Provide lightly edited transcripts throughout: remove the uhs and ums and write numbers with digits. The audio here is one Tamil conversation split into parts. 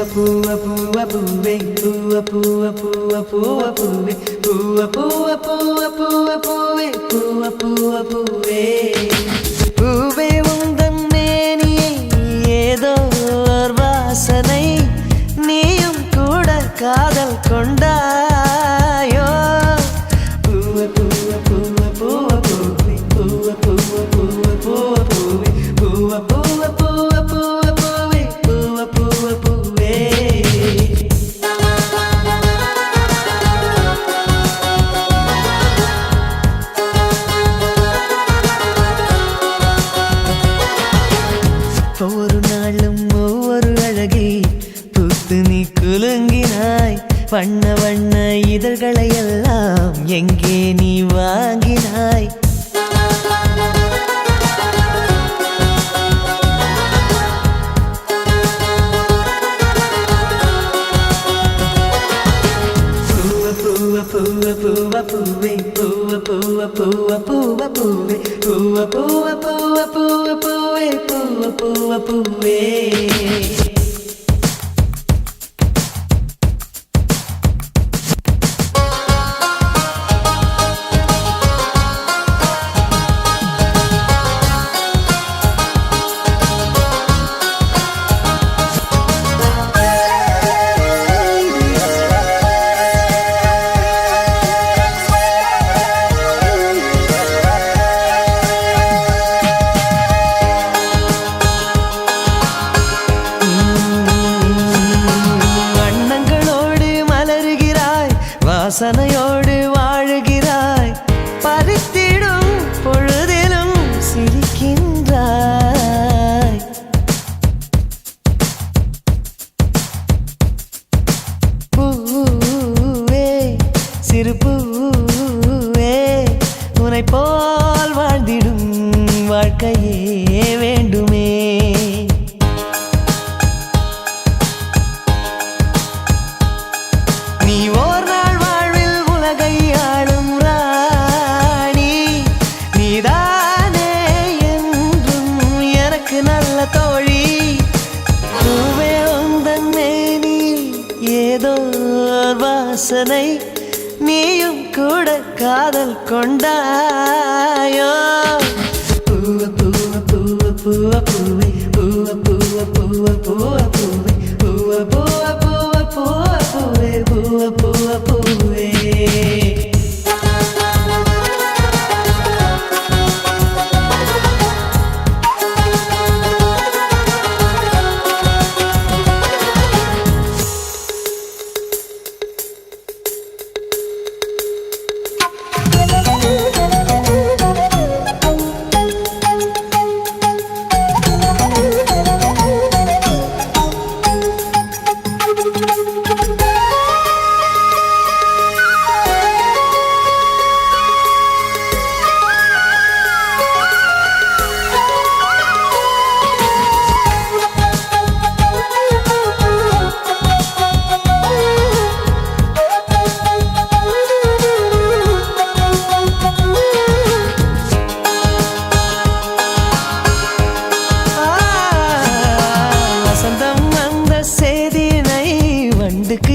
பூவ பூவ பூவே பூவ பூவ பூவ பூவ பூவே பூவ பூவ பூவ பூவ பூவே பூவ பூவ பூவே பூவே உந்தன் மேனியை ஏதோ ஒரு வாசனை நீயும் கூட காதல் கொண்டாயோ பூவ பூவ பூவ பூவ பூவே பூவ பூவ பூவ பூவ பூவே பூவ பூவ பூவ பூவ பூவே பூவ பூவ பூவே ஒவ்வொரு நாளும் ஒவ்வொரு அழகி பூத்து நீ குலுங்கினாய் வண்ண வண்ண இதழ்களை எல்லாம் எங்கே நீ வாங்கினாய் பூவ பூவ பூவே பூவ பூவ பூவ பூவ பூவே பூவ பூவ பூவ பூவ பூவே பூவ பூவ பூவே வாசனையோடு வாழுகிறாய் பறித்திடும் பொழுதிலும் சிரிக்கின்றாய் பூவே சிறு பூவே உன்னை போல் வாழ்ந்திடும் வாழ்க்கையே வேண்டுமே நீ ஓர் நாள் வாழ்வில் உலகை ஆளும் ராணி நீதானே என்றும் எனக்கு நல்ல தோழி பூவே உந்தன் மேனில் ஏதோ வாசனை நீயும் கூட காதல் கொண்டாயோ பூவ பூவ பூவ பூவ பூவே பூவ பூவ பூவ பூவ பூவே பூவ பூவ பூவ பூவ பூவே பூவ பூவ பூவே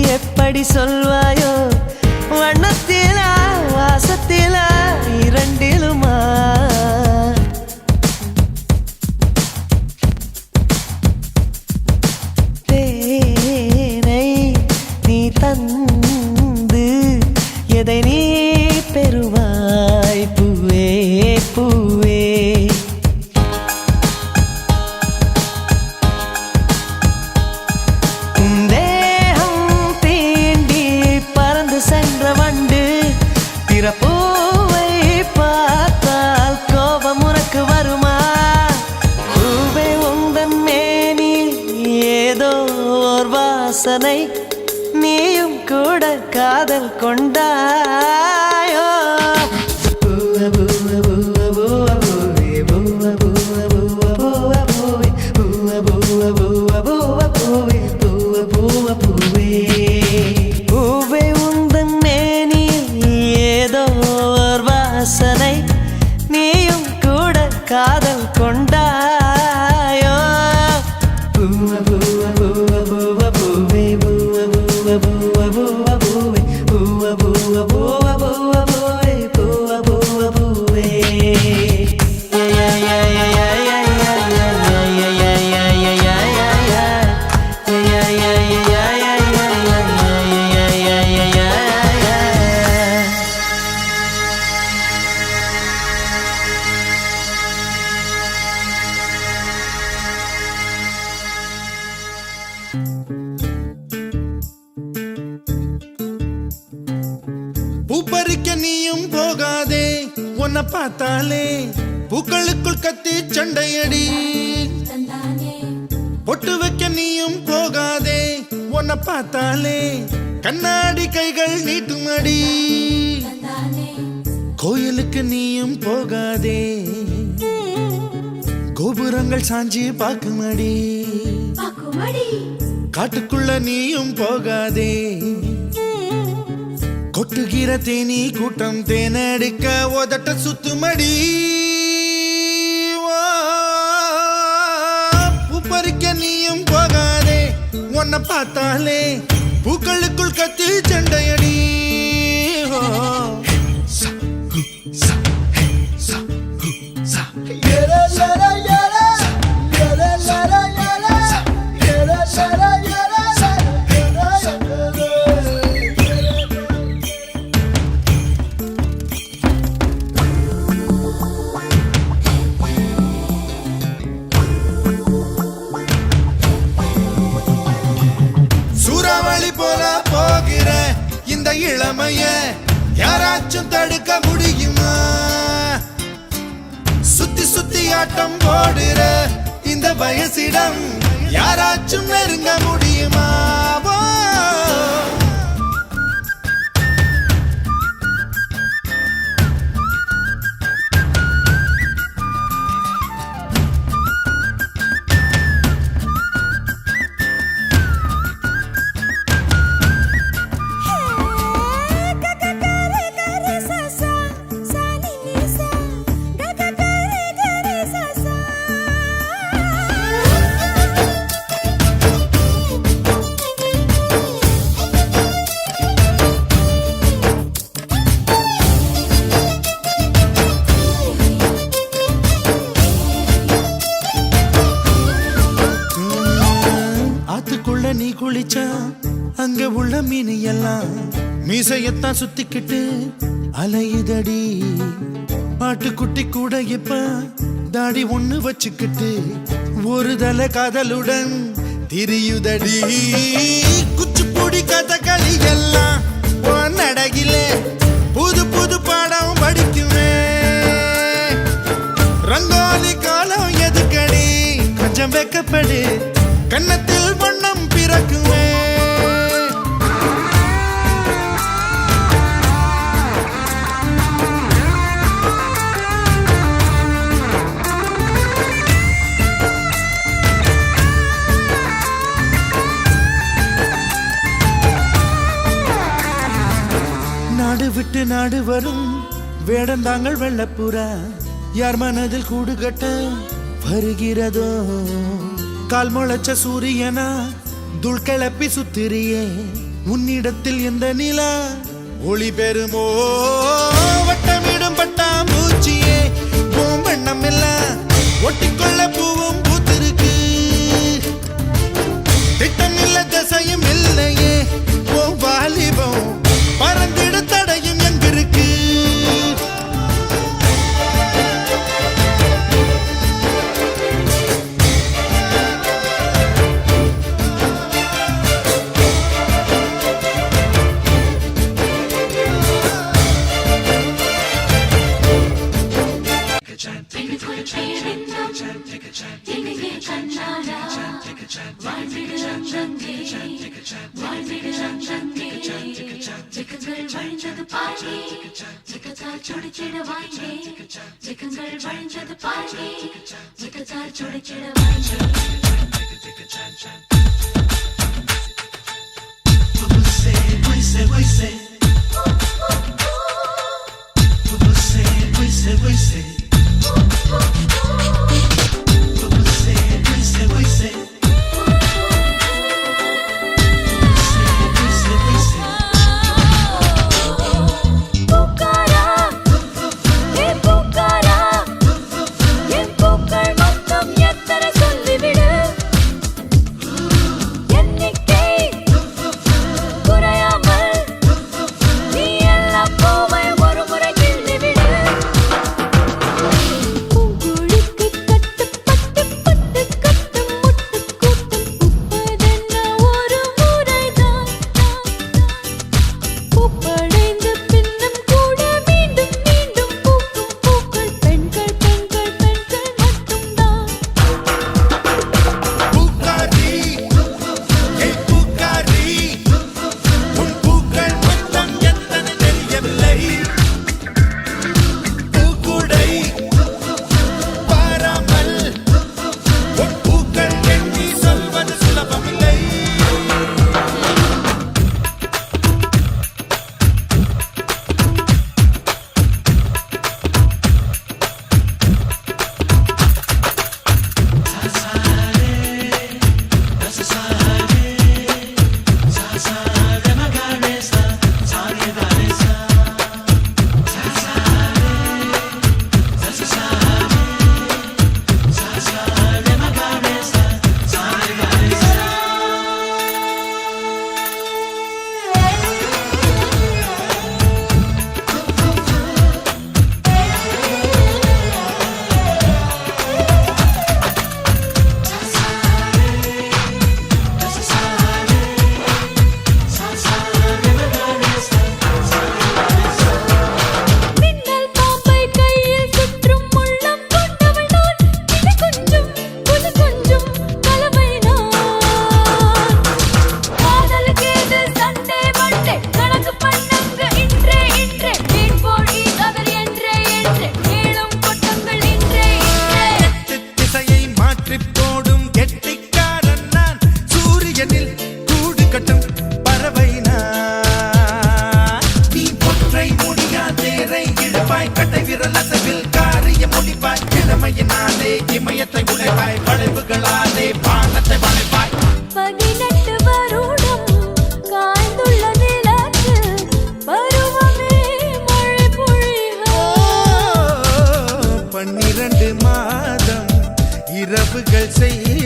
எப்படி சொல்வாயோ வண்ணத்திலா வாசத்திலா இரண்டிலுமா தேனை நீ தந்து எதை நீ பெறுவாய் பூவே பூவே பூவை பார்த்தால் கோபம் உனக்கு வருமா பூவே உந்தன் மேனில் ஏதோ ஒரு வாசனை நீயும் கூட காதல் கொண்டாயோ பூவ பூவ பூவ பூவ பூவே பூவ பூவ பூவ பூவ பூவே பூவ பூவ பூவ பூவ பூவே பூவ பூவ பூவே பூவே உந்தன் ஏதோ ஒரு வாசனை நீயும் கூட காதல் கொண்டாயோ பூவ பூவ பூவ பூவ பூ பூப்பறிக்க நீயும் போகாதே, உன்னை பார்த்தாலே பூக்களுக்குள் கத்தி சண்டையடி. பொட்டு வைக்க நீயும் போகாதே, உன்னை பார்த்தாலே கண்ணாடி கைகள் நீட்டுமடி. கோயிலுக்கு நீயும் போகாதே, கோபுரங்கள் சாஞ்சி பாக்குமடி. காட்டுக்குள்ள நீயும் போகாதே, கொட்டுகிற தேனி கூட்டம் தேனடிக்க உதட்ட சுத்துமடி. பூப்பறிக்க நீயும் போகாதே, உன்னை பார்த்தாலே பூக்களுக்குள் கத்தி சண்டையடி. சூறாவளி போல போகிற இந்த இளமைய யாராச்சும் தடுக்க முடியுமா? சுத்தி சுத்தி ஆட்டம் போடுற இந்த வயசிடம் யாராச்சும் நெருங்க முடியுமா? நீ குளிச்சா அங்க உள்ள மீன் எல்லாம் மீசையத்தான் சுத்திக்கிட்டு அலையுதடி. பாட்டுக்குட்டி கூட இப்ப தாடி ஒண்ணு வச்சுக்கிட்டு ஒரு தலை காதலுடன் திரியுதடி. குச்சிப்புடி கதகளி எல்லாம் நடகில புது புது பாடம் படிக்குமே. ரங்கோலி காலம் எதுக்கடி, கொஞ்சம் வெக்கப்படு, கன்னத்தில் வண்ணம் பிறக்குமே. நாடு விட்டு நாடு வரும் வேடந்தாங்கள் வெள்ளப்புறா யார் மனதில் கூடு கட்ட வருகிறதோ? கால் முளைச்ச சூரியனா துள் கிளப்பி சுத்திரியே, உன்னிடத்தில் எந்த நிலா ஒளி பெறுமோ? வட்டமிடும் பட்டாம்பூச்சியே பூம்பண்ணம் எல்லாம் ஒட்டிக்கொள்ள பூவும் பூத்திருக்கு. திட்டம் இல்ல திசையும் இல்லையே ஓ வாலிபம், பறந்திட தடையும் எங்கிருக்கு?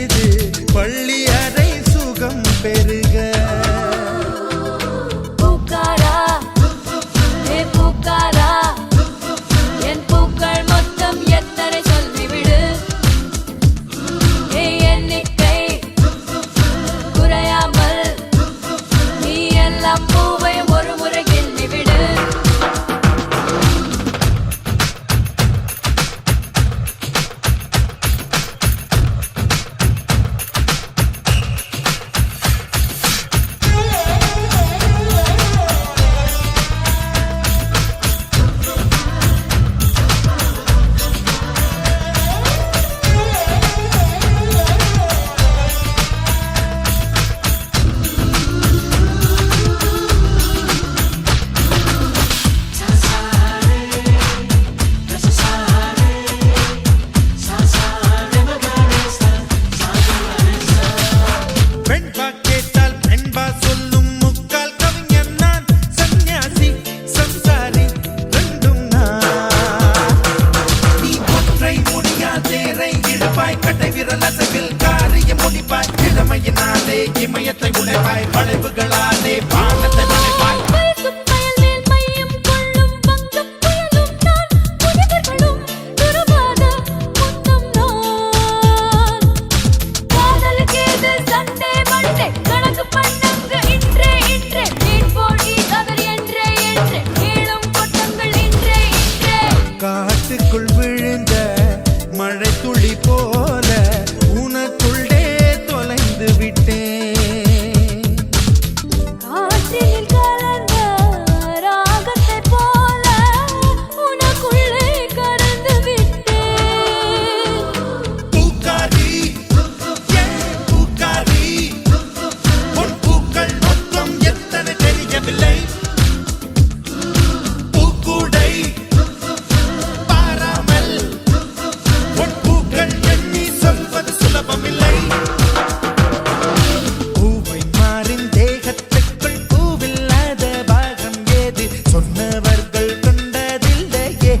இது பள்ளி அறை சுகம் பெருக. பூக்காரா ஏ பூக்காரா என் பூக்கள் மொத்தம் எத்தனை சொல்லிவிடு. ஏ எண்ணிக்கை குறையாமல் நீ எல்லாம் பூவையும் ஒரு முறை கிள்ளிவிடு. பெண்பா கேட்டால் பெண்பா சொல்லும் முக்கால் கவிஞன் நான். சந்நியாசி சம்சாரி ரெண்டும் நான். நீ ஒற்றை முடியா தேரை இழுப்பாய் கட்டை விரல் அசைவில் காரியம் முடிப்பாய். இளமையினாலே இமயத்தை உடைப்பாய் வளைவுகளாலே பாலத்தை வளைப்பாய். வயசும் வயல் மேல் மையம் கொள்ளும் வங்கப் புயலும் நான். புனிதர்களும் துருவாத முத்தம் நான். காதலுக்கேது சண்டே மண்டே கணக்கு பண்ணங்க இன்றே மீன் போடி கதறி என்றே கேளும் கொட்டங்கள் இன்றே. காட்டுக்குள் விழுந்த மழை துளி போல உனக்குள்ளே தொலைந்து விட்டேன். காற்றில் கலந்த ராகத்தை போல உனக்குள்ளே கறந்து விட்டேன். பூக்காரி என் பூக்காரி உன் பூக்கள் மொத்தம் எத்தனை தெரியவில்லை. பூக்கூடை பாராமல் உன் பூக்கள் எண்ணி சொல்வது சுலபமில்லை. பூவை மாறின் தேகத்துக்குள் பூவில்லாத பாகம் ஏது சொன்னவர்கள் கொண்டதில்லையே.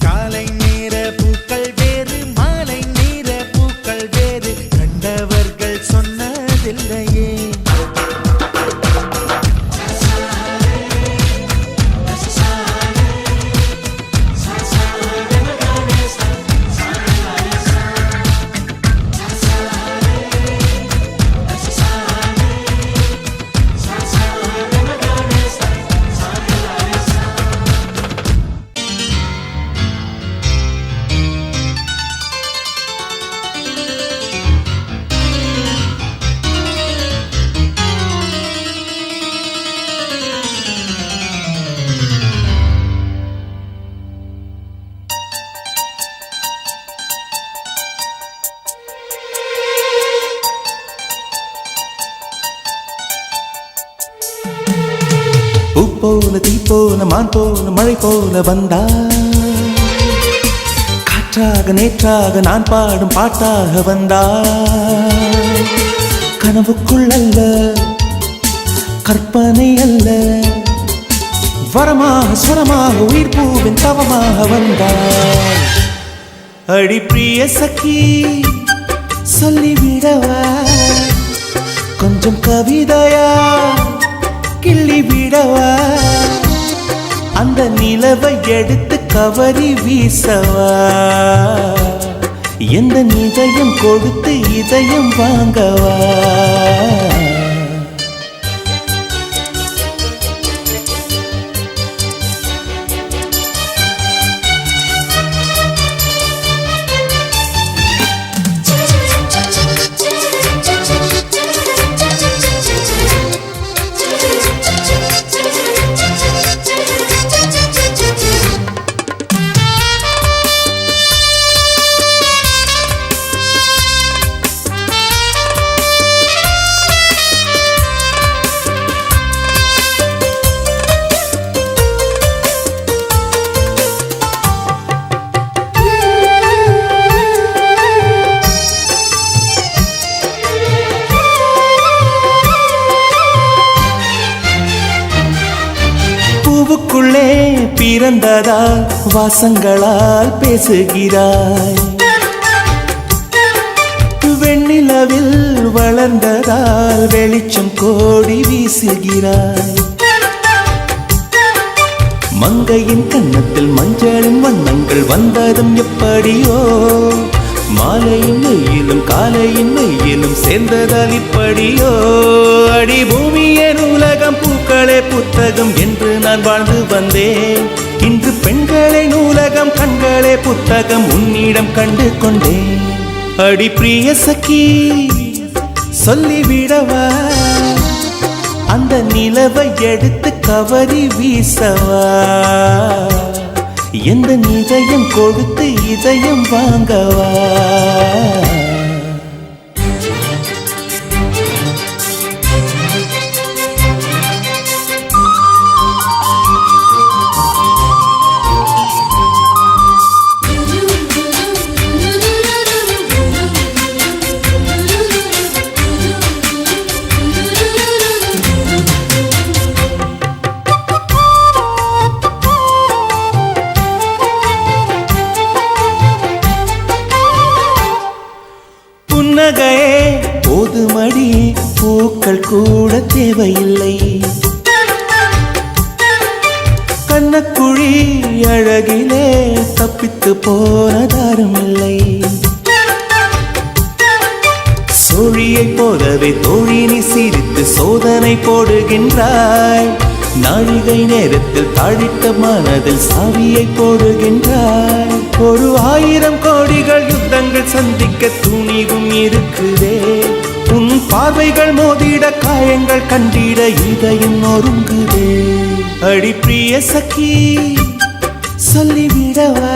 காலை நேர பூக்கள் வேறு மாலை நேர பூக்கள் வேறு கண்டவர்கள் சொன்னதில்லையே. பூ போல தீ போல மான் போல மழை போல வந்தா. காற்றாக நேற்றாக நான் பாடும் பாட்டாக வந்தா. கனவுக்குள் அல்ல கற்பனை அல்ல வரமாக ஸ்வரமாக உயிர் பூவின் தவமாக வந்தாள். அடி பிரிய சखी சொல்லிவிடவா கொஞ்சம் கவிதையா கிள்ளி விடவா. அந்த நிலவை எடுத்து கவரி வீசவா. எந்த இதயம் கொடுத்து இதயம் வாங்கவா. பூவுக்குள்ளே பிறந்ததால் வாசங்களால் பேசுகிறாய். நிலவில் வளர்ந்ததால் வெளிச்சம் கோடி வீசுகிறாய். மங்கையின் கன்னத்தில் மஞ்சளின் வண்ணங்கள் வந்ததும் எப்படியோ, மாலையின் வெயிலும் காலையின் வெயிலும் சேர்ந்ததால் இப்படியோ. அடி பூமியே நூலகம் பூக்களே புத்தகம் என்று நான் வாழ்ந்து வந்தேன். இன்று பெண்களே நூலகம் கண்களே புத்தகம் உன்னிடம் கண்டு கொண்டேன். அடி பிரிய சகி சொல்லிவிடவா, அந்த நிலவை எடுத்து கவரி வீசவா, எந்த இதயம் கொடுத்து இதயம் வாங்கவா. புன்னகையே போதுமடி, பூக்கள் கூட தேவையில்லை. கண்ணக்குழி அழகிலே தப்பித்து போனதாரும் இல்லை. சோழியை போலவே தோழினி சிரித்து சோதனை போடுகின்றாய். நாழிகை நேரத்தில் தாழிட்ட மனதில் சாவியை போடுகின்றாய். 1000 கோடிகள் யுத்தங்கள் சந்திக்க துணிவும் இருக்குதே. உன் பார்வைகள் மோதிட காயங்கள் கண்டிட இதயம் நொறுங்குதே. அடி பிரிய சகி சொல்லிவிடவா,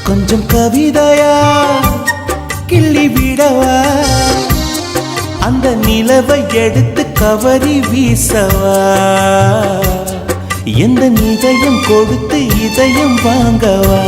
கொஞ்சம் கவிதையா கிள்ளி விடவா, அந்த நிலவை எடுத்து கவரி வீசவா, எந்த இதயம் கொடுத்து இதயம் வாங்கவா.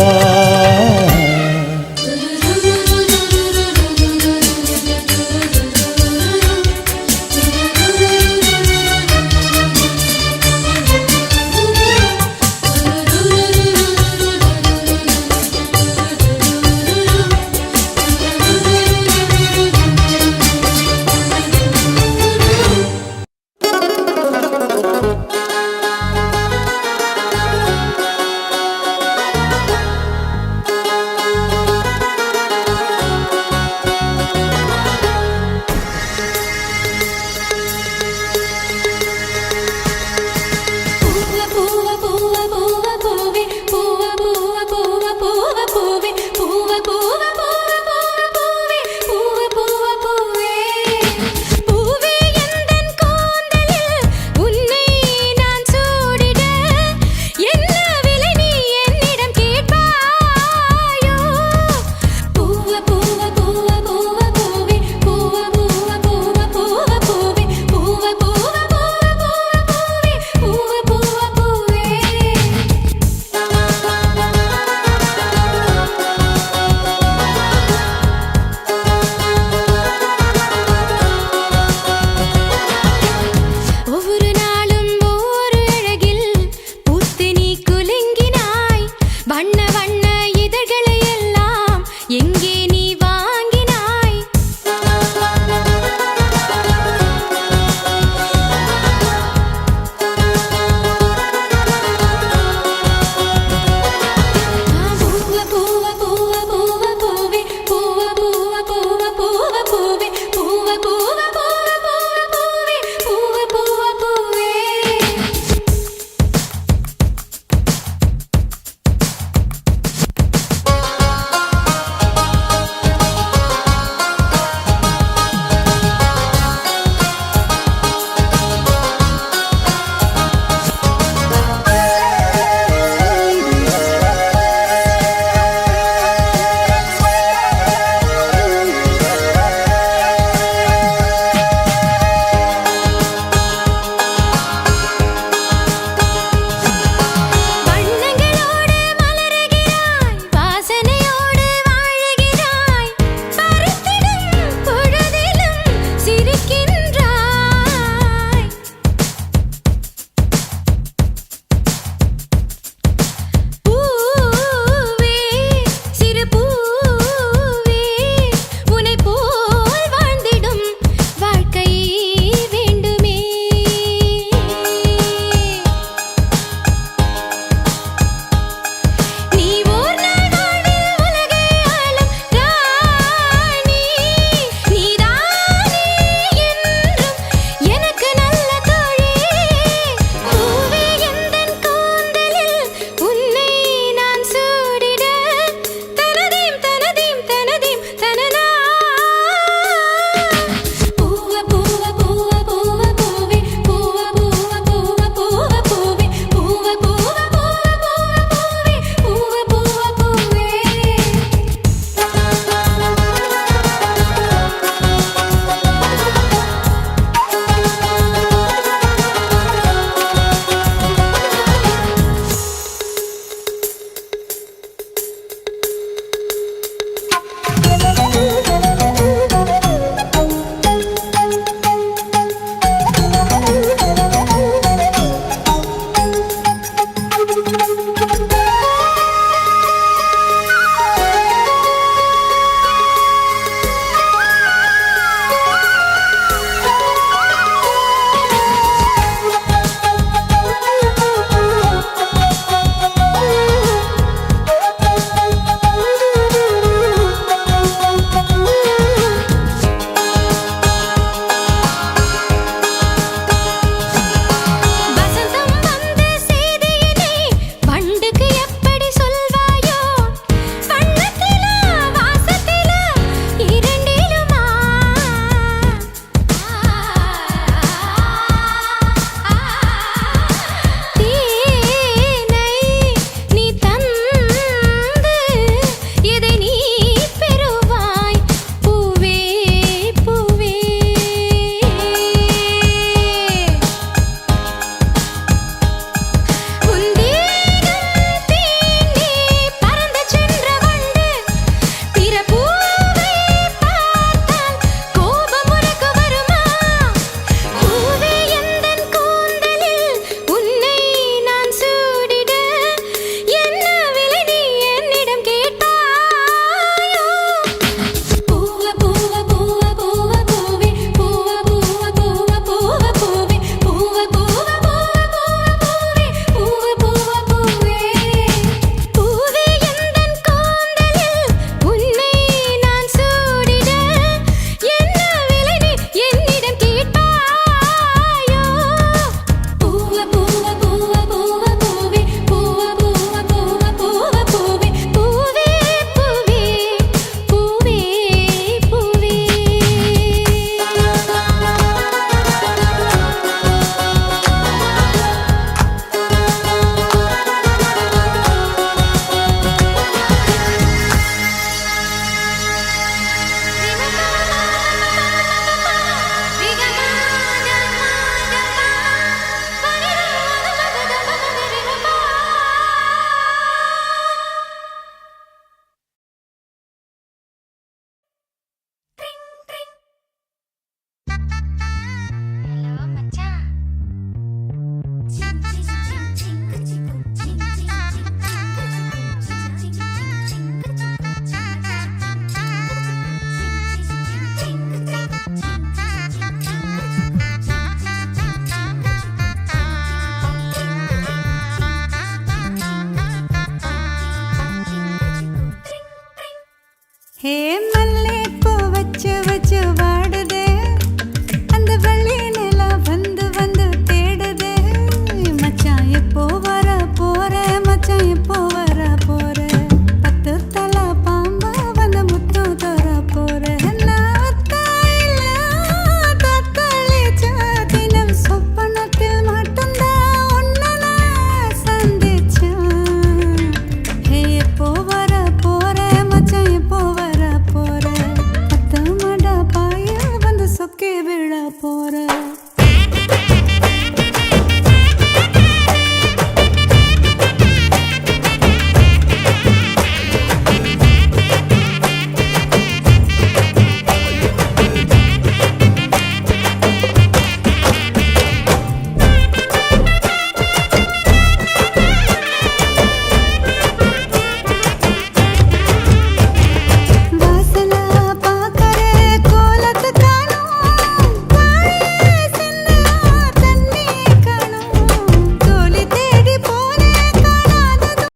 வச்சு வச்சு வா